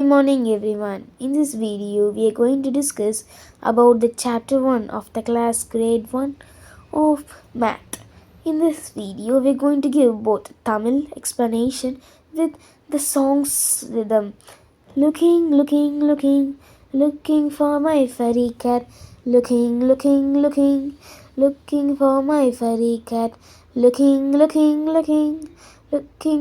Good morning everyone. In this video we are going to discuss about the chapter 1 of the class grade 1 of math. In this video we are going to give both Tamil explanation with the song's rhythm. Looking for my furry cat. Looking for my furry cat. Looking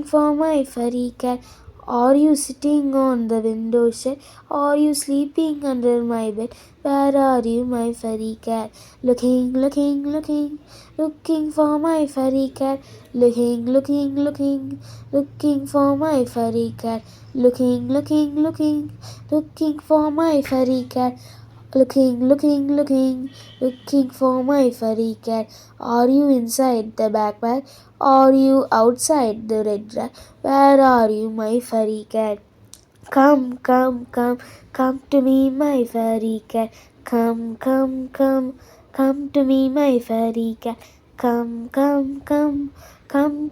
for my furry cat. Are you sitting on the window sill? Are you sleeping under my bed? Where are you, my furry cat? Looking for my furry cat. Looking for my furry cat. Looking for my furry cat. Looking for my furry cat. Are you inside the backpack? Are you outside the red rag? Where are you, my furry cat? Come to me, my furry cat. Come to me, my furry cat. Come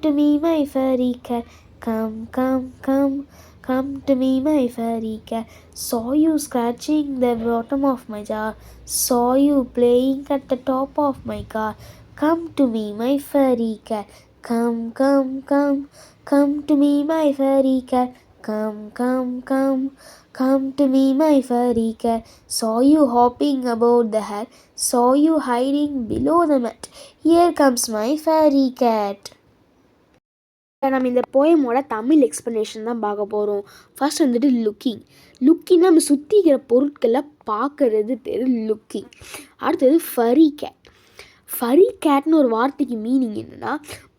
to me, my furry cat. Come to me, my furry cat. Saw you scratching the bottom of my jar. Saw you playing at the top of my car. Come to me, my furry cat. Come to me, my furry cat. Come to me, my furry cat. Saw you hopping above the hat. Saw you hiding below the mat. Here comes my furry cat. நம்ம இந்த போயமோட Tamil explanation தான் பார்க்க போகிறோம். First வந்துட்டு looking நம்ம சுற்றி இருக்கிற பொருட்களை பார்க்கறது பேர் லுக்கிங். அடுத்தது ஃபரி கேட்னு ஒரு வார்த்தைக்கு மீனிங் என்னென்னா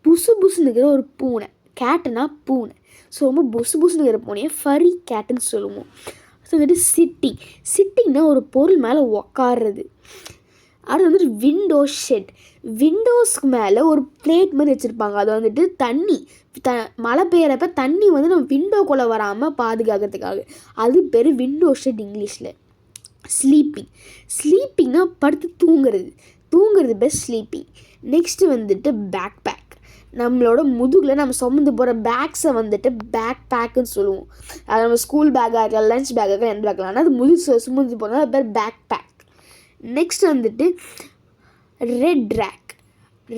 புசுன்னு இருக்கிற ஒரு பூனை. கேட்டுனா பூனை. ஸோ ரொம்ப புசுன்னு இருக்கிற பூனையை ஃபரி கேட்டுன்னு சொல்லுவோம். ஸோ வந்துட்டு சிட்டிங்னா ஒரு பொருள் மேலே உக்காடுறது. அடுத்து வந்துட்டு விண்டோஸ்க்கு மேலே ஒரு பிளேட் மாதிரி வச்சுருப்பாங்க. அது வந்துட்டு தண்ணி மழை பெய்யறப்ப தண்ணி வந்து நம்ம விண்டோக்குள்ளே வராமல் பாதுகாக்கிறதுக்காக. அது பேர் விண்டோ ஷெட் இங்கிலீஷில். ஸ்லீப்பிங்னா படுத்து தூங்குறது பேர் ஸ்லீப்பிங். நெக்ஸ்ட்டு வந்துட்டு பேக் நம்மளோட முதுகில் நம்ம சுமந்து போகிற பேக்ஸை வந்துட்டு பேக்குன்னு சொல்லுவோம். அது நம்ம ஸ்கூல் பேக்காக இருக்கலாம், லஞ்ச் பேக்காக இருக்கலாம், எந்த பேக்கில் ஆனால் அது முதுகு சுமந்து போனால் அது பேர் பேக். நெக்ஸ்ட் வந்துட்டு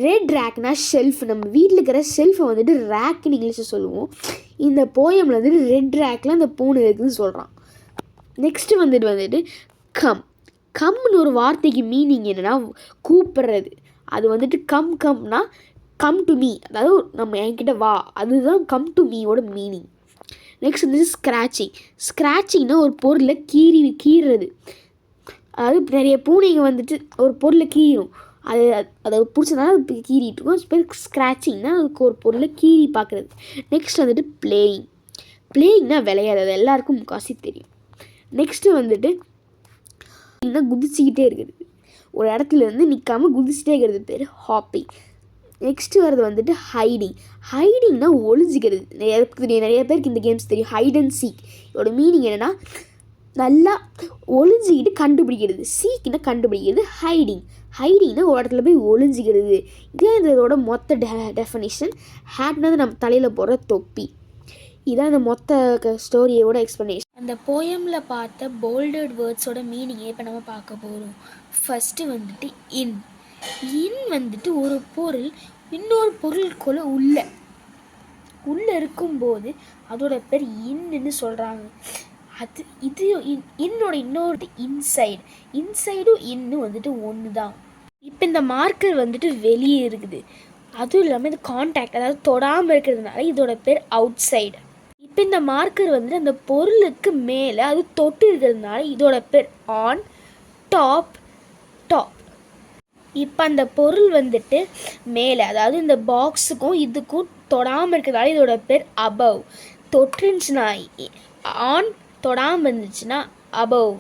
ரெட் ரேக்னா ஷெல்ஃப். நம்ம வீட்டில் இருக்கிற ஷெல்ஃபை வந்துட்டு ரேக்குன்னு இங்கிலீஷில் சொல்லுவோம். இந்த போயமில் வந்துட்டு ரெட் ரேக்கில் அந்த பூனை இருக்குதுன்னு சொல்கிறான். நெக்ஸ்ட்டு வந்துட்டு கம்னு ஒரு வார்த்தைக்கு மீனிங் என்னென்னா கூப்பிட்றது. அது வந்துட்டு கம்னா கம் டு மீ, அதாவது நம்ம என்கிட்ட வா, அதுதான் கம் டு மீயோட மீனிங். நெக்ஸ்ட் வந்துட்டு ஸ்க்ராச்சிங்னா ஒரு பொருளை கீறுறது. அதாவது நிறைய பூனைங்க வந்துட்டு ஒரு பொருளை கீறும். அதை பிடிச்சதுனால அது கீறிட்டு இருக்கும். ஸ்க்ராச்சிங்னா அதுக்கு ஒரு பொருளை கீறி பார்க்குறது. நெக்ஸ்ட் வந்துட்டு பிளேயிங்னா விளையாடுறது. எல்லாருக்கும் முக்காசி தெரியும். நெக்ஸ்ட்டு வந்துட்டு குதிச்சிக்கிட்டே இருக்கிறது. ஒரு இடத்துல இருந்து நிற்காமல் குதிச்சிட்டே இருக்கிறது பேர் ஹாப்பிங். நெக்ஸ்ட்டு வர்றது வந்துட்டு ஹைடிங்னா ஒளிஞ்சிக்கிறது. நிறைய பேருக்கு இந்த கேம்ஸ் தெரியும். ஹைட் அண்ட் சீக் இதோட மீனிங் என்னென்னா நல்லா ஒளிஞ்சிக்கிட்டு கண்டுபிடிக்கிறது. சீக்கினா கண்டுபிடிக்கிறது. ஹைடிங்னா ஒரு இடத்துல போய் ஒளிஞ்சிக்கிறது. இதுதான் இதோட மொத்த டெஃபனிஷன். ஹேட்னது நம்ம தலையில் போடுற தொப்பி. இதான் இந்த மொத்த ஸ்டோரியோட எக்ஸ்ப்ளனேஷன். அந்த போயமில் பார்த்த போல்டட் வேர்ட்ஸோட மீனிங்கை இப்போ நம்ம பார்க்க போகிறோம். ஃபஸ்ட்டு வந்துட்டு இன் வந்துட்டு ஒரு பொருள் இன்னொரு பொருளுக்குள்ள உள்ளே இருக்கும்போது அதோட பேர் இன்னுன்னு சொல்கிறாங்க. இது இன்னொரு இன்சைடும் இன்னும் வந்துட்டு ஒன்று தான். இப்போ இந்த மார்க்கர் வந்துட்டு வெளியே இருக்குது. அதுவும் இல்லாமல் இந்த கான்டாக்ட், அதாவது தொடாமல் இருக்கிறதுனால இதோட பேர் அவுட் சைடு. இப்போ இந்த மார்க்கர் வந்துட்டு அந்த பொருளுக்கு மேலே அது தொட்டு இருக்கிறதுனால இதோட பேர் ஆன் டாப். இப்போ அந்த பொருள் வந்துட்டு மேலே, அதாவது இந்த பாக்ஸுக்கும் இதுக்கும் தொடாமல் இருக்கிறதுனால இதோட பேர் அபவ். தொட்டுருந்துச்சுன்னா ஆன், தொடாமல் இருந்துச்சுன்னா அபவ்.